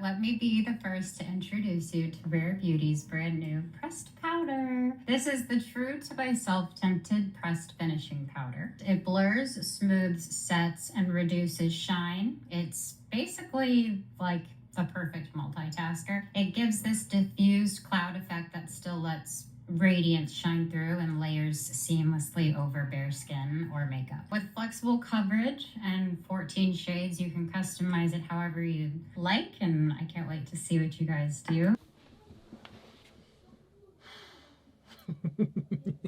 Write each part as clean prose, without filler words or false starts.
let me be the first to introduce you to Rare Beauty's brand new pressed powder. This is the True to Myself Tinted Pressed Finishing Powder. It blurs, smooths, sets, and reduces shine. It's basically like the perfect multitasker. It gives this diffused cloud effect that still lets radiance shine through and layers seamlessly over bare skin or makeup. With flexible coverage and 14 shades, you can customize it however you like, and I can't wait to see what you guys do.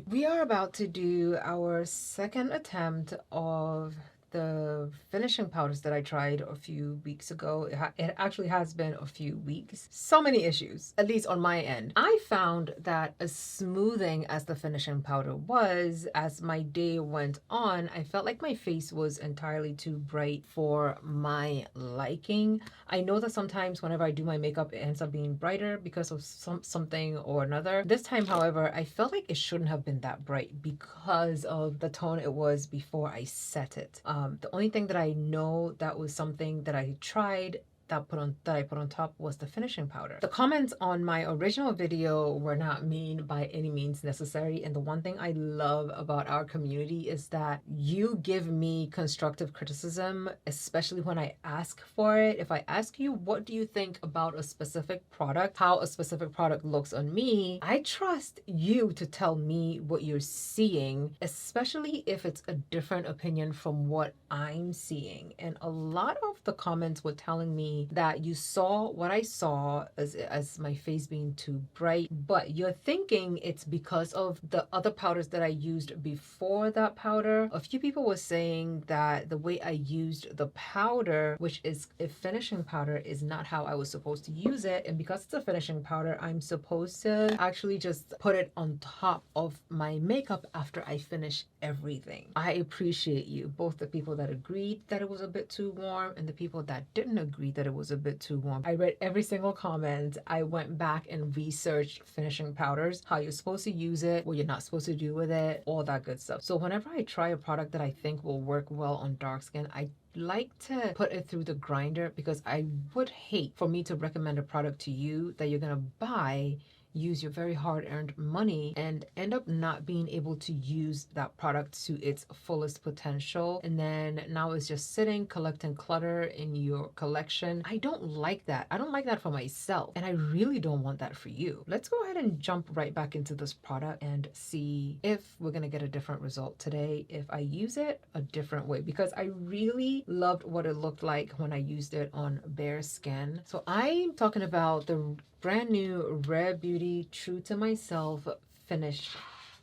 We are about to do our second attempt of the finishing powders that I tried a few weeks ago. It actually has been a few weeks. So many issues, at least on my end. I found that as smoothing as the finishing powder was, as my day went on, I felt like my face was entirely too bright for my liking. I know that sometimes whenever I do my makeup, it ends up being brighter because of something or another. This time, however, I felt like it shouldn't have been that bright because of the tone it was before I set it. The only thing that I know that was something that I tried that I put on top was the finishing powder. The comments on my original video were not mean by any means necessary, and the one thing I love about our community is that you give me constructive criticism, especially when I ask for it. If I ask you, what do you think about a specific product, how a specific product looks on me, I trust you to tell me what you're seeing, especially if it's a different opinion from what I'm seeing. And a lot of the comments were telling me that you saw what I saw as my face being too bright, but you're thinking it's because of the other powders that I used before that powder. A few people were saying that the way I used the powder, which is a finishing powder, is not how I was supposed to use it, and because it's a finishing powder, I'm supposed to actually just put it on top of my makeup after I finish everything. I appreciate you, both the people that agreed that it was a bit too warm and the people that didn't agree that it was a bit too warm. I read every single comment. I went back and researched finishing powders, how you're supposed to use it, what you're not supposed to do with it, all that good stuff. So whenever I try a product that I think will work well on dark skin, I like to put it through the grinder, because I would hate for me to recommend a product to you that you're gonna buy, use your very hard-earned money, and end up not being able to use that product to its fullest potential, and then now it's just sitting collecting clutter in your collection. I don't like that. I don't like that for myself, and I really don't want that for you. Let's go ahead and jump right back into this product and see if we're gonna get a different result today if I use it a different way, because I really loved what it looked like when I used it on bare skin. So I'm talking about the brand new Rare Beauty True to Myself Finish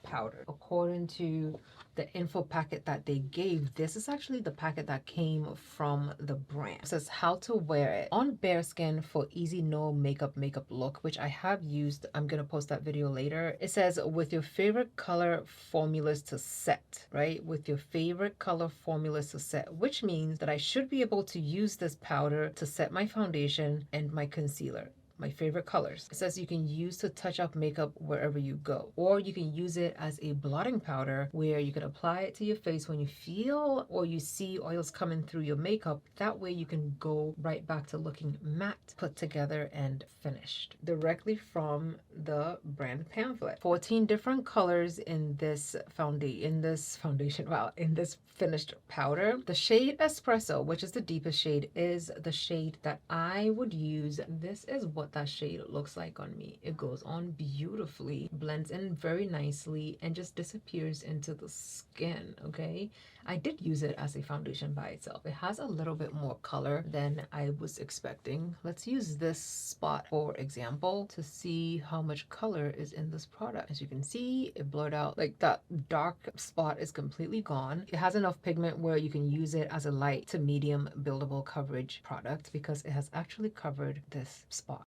Powder. According to the info packet that they gave, this is actually the packet that came from the brand. It says how to wear it on bare skin for easy no makeup look, which I have used. I'm gonna post that video later. It says with your favorite color formulas to set, right? With your favorite color formulas to set, which means that I should be able to use this powder to set my foundation and my concealer. My favorite colors. It says you can use to touch up makeup wherever you go, or you can use it as a blotting powder where you can apply it to your face when you feel or you see oils coming through your makeup. That way you can go right back to looking matte, put together, and finished. Directly from the brand pamphlet. 14 different colors in this foundation, wow, in this finished powder. The shade Espresso, which is the deepest shade, is the shade that I would use. This is what that shade looks like on me. It goes on beautifully, blends in very nicely, and just disappears into the skin, okay? I did use it as a foundation by itself. It has a little bit more color than I was expecting. Let's use this spot, for example, to see how much color is in this product. As you can see, it blurred out, like that dark spot is completely gone. It has enough pigment where you can use it as a light to medium buildable coverage product, because it has actually covered this spot.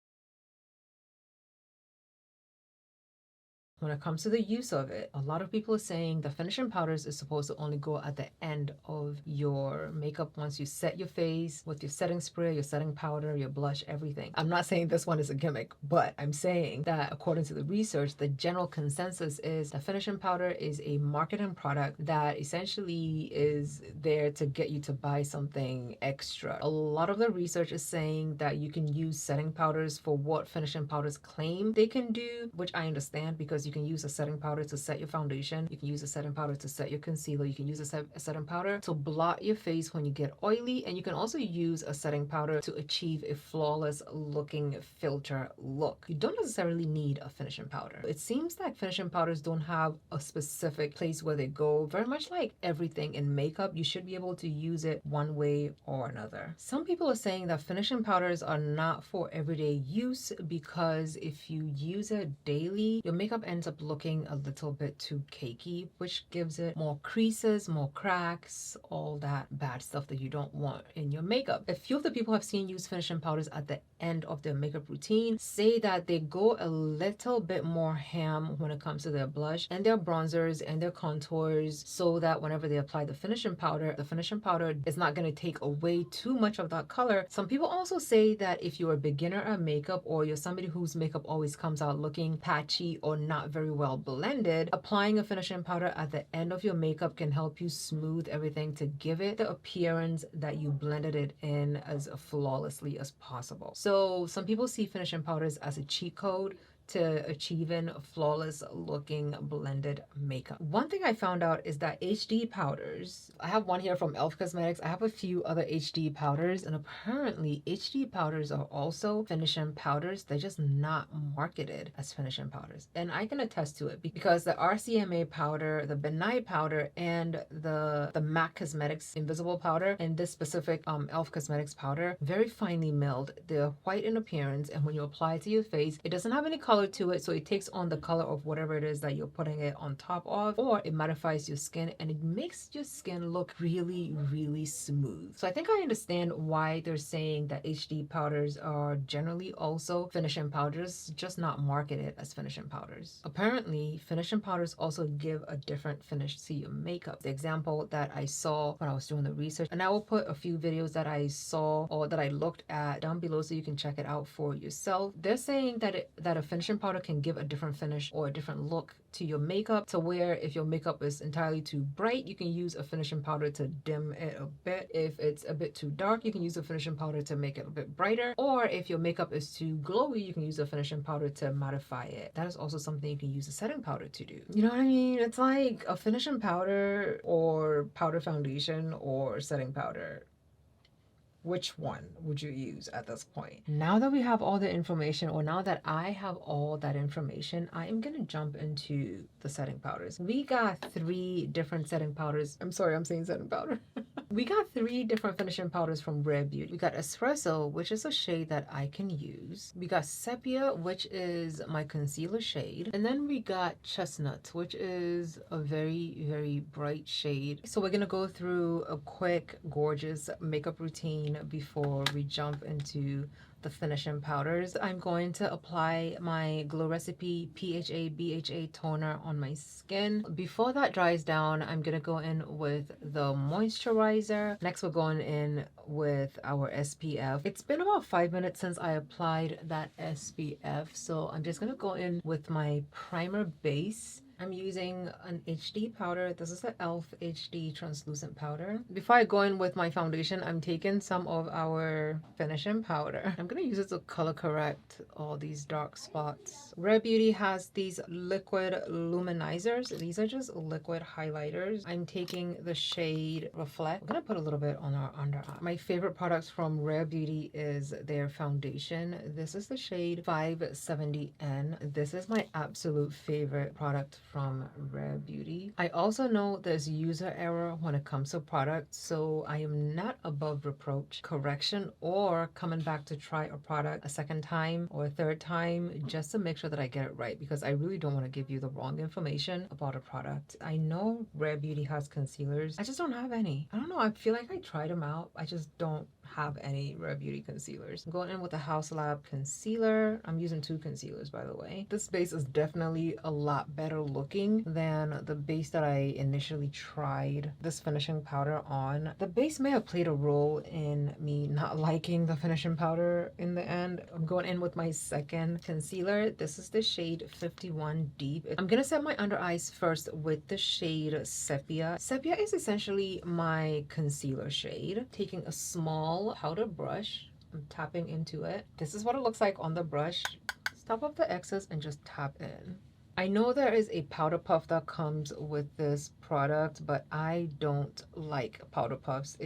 when it comes to the use of it, a lot of people are saying the finishing powders is supposed to only go at the end of your makeup once you set your face with your setting spray, your setting powder, your blush, everything. I'm not saying this one is a gimmick, but I'm saying that according to the research, the general consensus is the finishing powder is a marketing product that essentially is there to get you to buy something extra. A lot of the research is saying that you can use setting powders for what finishing powders claim they can do, which I understand because you can use a setting powder to set your foundation, you can use a setting powder to set your concealer, you can use a setting powder to blot your face when you get oily, and you can also use a setting powder to achieve a flawless looking filter look. You don't necessarily need a finishing powder. It seems like finishing powders don't have a specific place where they go. Very much like everything in makeup, you should be able to use it one way or another. Some people are saying that finishing powders are not for everyday use because if you use it daily, your makeup ends up looking a little bit too cakey, which gives it more creases, more cracks, all that bad stuff that you don't want in your makeup. A few of the people I've seen use finishing powders at the end of their makeup routine say that they go a little bit more ham when it comes to their blush and their bronzers and their contours, so that whenever they apply the finishing powder is not going to take away too much of that color. Some people also say that if you're a beginner at makeup or you're somebody whose makeup always comes out looking patchy or not very well blended, applying a finishing powder at the end of your makeup can help you smooth everything to give it the appearance that you blended it in as flawlessly as possible. So some people see finishing powders as a cheat code to achieving flawless looking blended makeup. One thing I found out is that HD powders, I have one here from e.l.f. Cosmetics, I have a few other HD powders, and apparently HD powders are also finishing powders. They're just not marketed as finishing powders. And I can attest to it because the RCMA powder, the Benign powder, and the MAC Cosmetics Invisible powder, and this specific e.l.f. Cosmetics powder, very finely milled. They're white in appearance, and when you apply it to your face, it doesn't have any color to it, so it takes on the color of whatever it is that you're putting it on top of, or it mattifies your skin and it makes your skin look really, really smooth. So I think I understand why they're saying that HD powders are generally also finishing powders, just not marketed as finishing powders. Apparently, finishing powders also give a different finish to your makeup. The example that I saw when I was doing the research, and I will put a few videos that I saw or that I looked at down below so you can check it out for yourself. They're saying that a finishing powder can give a different finish or a different look to your makeup, to where if your makeup is entirely too bright, you can use a finishing powder to dim it a bit. If it's a bit too dark, you can use a finishing powder to make it a bit brighter. Or if your makeup is too glowy, you can use a finishing powder to mattify it. That is also something you can use a setting powder to do. You know what I mean? It's like a finishing powder or powder foundation or setting powder. Which one would you use at this point? Now that we have all the information, or now that I have all that information, I am going to jump into the setting powders. We got 3 different setting powders. I'm sorry, I'm saying setting powder. We got 3 different finishing powders from Rare Beauty. We got Espresso, which is a shade that I can use. We got Sepia, which is my concealer shade. And then we got Chestnut, which is a very, very bright shade. So we're going to go through a quick, gorgeous makeup routine before we jump into the finishing powders. I'm going to apply my Glow Recipe PHA BHA toner on my skin. Before that dries down, I'm gonna go in with the moisturizer. Next, we're going in with our SPF. It's been about 5 minutes since I applied that SPF, so I'm just gonna go in with my primer base. I'm using an HD powder. This is the e.l.f. HD translucent powder. Before I go in with my foundation, I'm taking some of our finishing powder. I'm gonna use it to color correct all these dark spots. Rare Beauty has these liquid luminizers. These are just liquid highlighters. I'm taking the shade Reflect. I'm gonna put a little bit on our under eye. My favorite products from Rare Beauty is their foundation. This is the shade 570N. This is my absolute favorite product from Rare Beauty. I also know there's user error when it comes to products, so I am not above reproach, correction, or coming back to try a product a second time or a third time just to make sure that I get it right, because I really don't want to give you the wrong information about a product. I know Rare Beauty has concealers. I just don't have any. I don't know. I feel like I tried them out. I just don't have any Rare Beauty concealers. I'm going in with the House Lab concealer. I'm using 2 concealers, by the way. This base is definitely a lot better looking than the base that I initially tried this finishing powder on. The base may have played a role in me not liking the finishing powder in the end. I'm going in with my second concealer. This is the shade 51 Deep. I'm gonna set my under eyes first with the shade Sepia. Sepia is essentially my concealer shade. Taking a small powder brush, I'm tapping into it. This is what it looks like on the brush. Stop off the excess and just tap in. I know there is a powder puff that comes with this product, but I don't like powder puffs.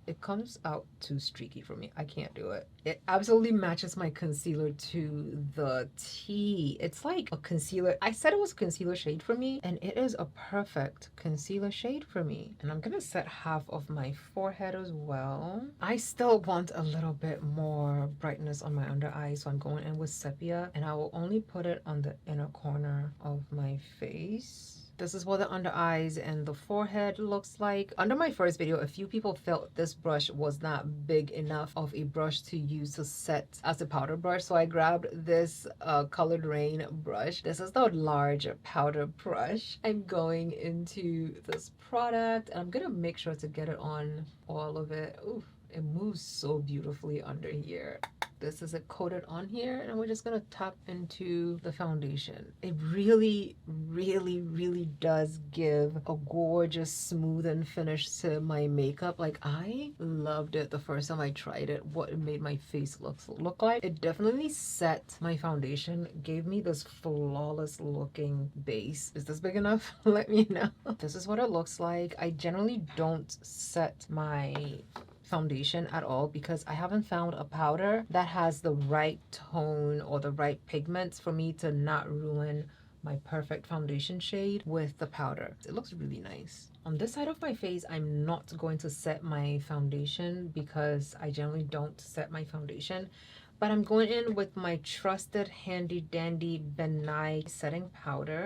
It comes out too streaky for me. I can't do it. It absolutely matches my concealer to the T. It's like a concealer. I said it was a concealer shade for me, and it is a perfect concealer shade for me. And I'm gonna set half of my forehead as well. I still want a little bit more brightness on my under eye, so I'm going in with Sepia, and I will only put it on the inner corner of my face. This is what the under eyes and the forehead looks like. Under my first video, a few people felt this brush was not big enough of a brush to use to set as a powder brush. So I grabbed this Colored Rain brush. This is the large powder brush. I'm going into this product and I'm gonna make sure to get it on all of it. Ooh, it moves so beautifully under here. This is it coated on here, and we're just gonna tap into the foundation. It really, really, really does give a gorgeous smooth and finish to my makeup. Like, I loved it the first time I tried it, what it made my face look like. It definitely set my foundation, gave me this flawless looking base. Is this big enough? Let me know. This is what it looks like. I generally don't set my foundation at all because I haven't found a powder that has the right tone or the right pigments for me to not ruin my perfect foundation shade with the powder. It looks really nice. On this side of my face, I'm not going to set my foundation because I generally don't set my foundation, but I'm going in with my trusted handy dandy Ben Nye setting powder.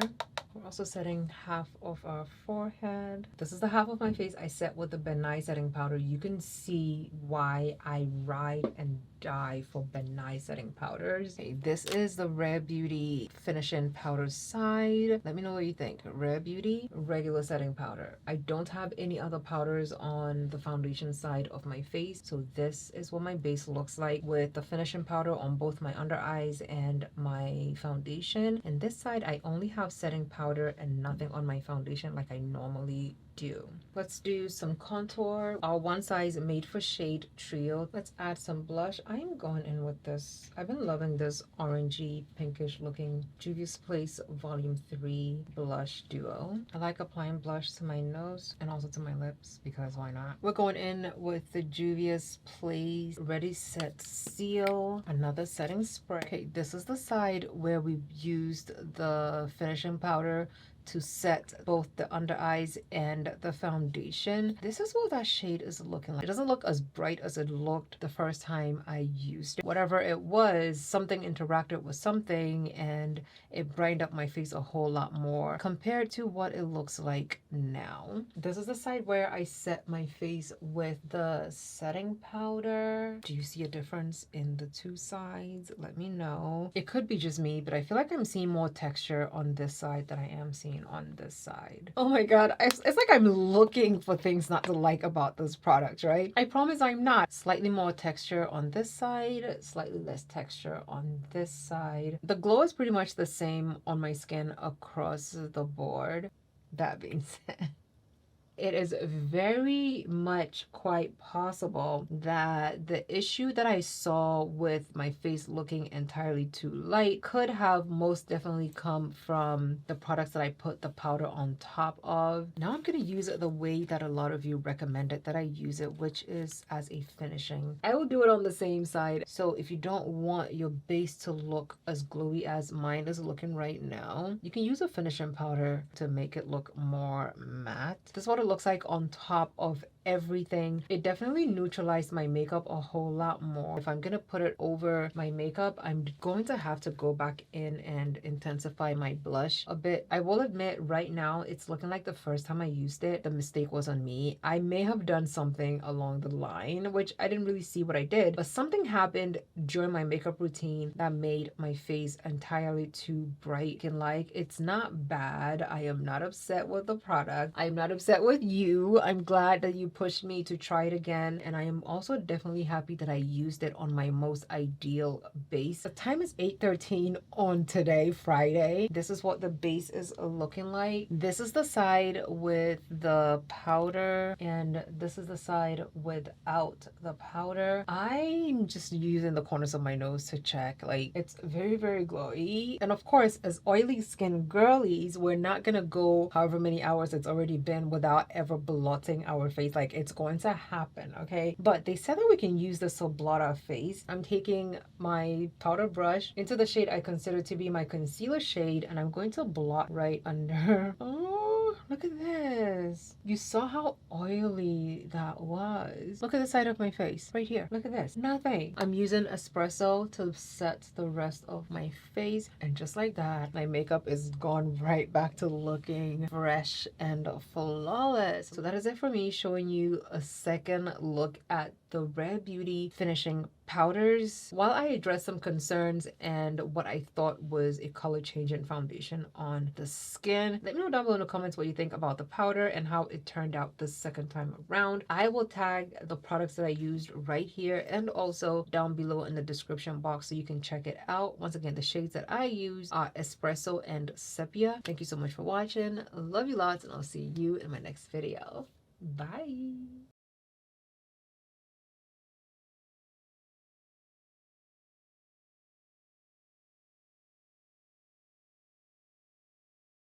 We're also setting half of our forehead. This is the half of my face I set with the Ben Nye setting powder. You can see why I ride and die for Ben Nye setting powders. Okay, this is the Rare Beauty finishing powder side. Let me know what you think. Rare Beauty, regular setting powder. I don't have any other powders on the foundation side of my face, so this is what my base looks like with the finishing powder on both my under eyes and my foundation. And this side, I only have setting powder and nothing on my foundation like I normally do. Let's do some contour. Our one size made for shade trio. Let's add some blush. I'm going in with this. I've been loving this orangey pinkish looking Juvia's Place Volume 3 blush duo. I like applying blush to my nose and also to my lips because why not? We're going in with the Juvia's Place Ready Set Seal, another setting spray. Okay, this is the side where we used the finishing powder to set both the under eyes and the foundation. This is what that shade is looking like. It doesn't look as bright as it looked the first time I used it. Whatever it was, something interacted with something and it brightened up my face a whole lot more compared to what it looks like now. This is the side where I set my face with the setting powder. Do you see a difference in the two sides? Let me know. It could be just me, but I feel like I'm seeing more texture on this side than I am seeing on this side. Oh my god, it's like I'm looking for things not to like about this product, right? I promise I'm not. Slightly more texture on this side, slightly less texture on this side. The glow is pretty much the same on my skin across the board. That being said, it is very much quite possible that the issue that I saw with my face looking entirely too light could have most definitely come from the products that I put the powder on top of. Now I'm going to use it the way that a lot of you recommended that I use it, which is as a finishing. I will do it on the same side. So if you don't want your base to look as glowy as mine is looking right now, you can use a finishing powder to make it look more matte. This is what it looks like on top of everything. It definitely neutralized my makeup a whole lot more. If I'm gonna put it over my makeup, I'm going to have to go back in and intensify my blush a bit. I will admit right now it's looking like the first time I used it, the mistake was on me. I may have done something along the line, which I didn't really see what I did, but something happened during my makeup routine that made my face entirely too bright. And like, it's not bad. I am not upset with the product. I'm not upset with you. I'm glad that you pushed me to try it again. And I am also definitely happy that I used it on my most ideal base. The time is 8:13 on today, Friday. This is what the base is looking like. This is the side with the powder and this is the side without the powder. I'm just using the corners of my nose to check. Like, it's very, very glowy. And of course, as oily skin girlies, we're not gonna go however many hours it's already been without ever blotting our face. Like, it's going to happen, okay? But they said that we can use this to blot our face. I'm taking my powder brush into the shade I consider to be my concealer shade, and I'm going to blot right under. Oh, look at this. You saw how oily that was. Look at the side of my face right here. Look at this. Nothing. I'm using espresso to set the rest of my face, and just like that, my makeup is gone right back to looking fresh and flawless. So that is it for me, showing you a second look at the Rare Beauty finishing powders. While I addressed some concerns and what I thought was a color changing foundation on the skin, let me know down below in the comments what you think about the powder and how it turned out the second time around. I will tag the products that I used right here and also down below in the description box so you can check it out. Once again, the shades that I use are Espresso and Sepia. Thank you so much for watching. Love you lots, and I'll see you in my next video. Bye.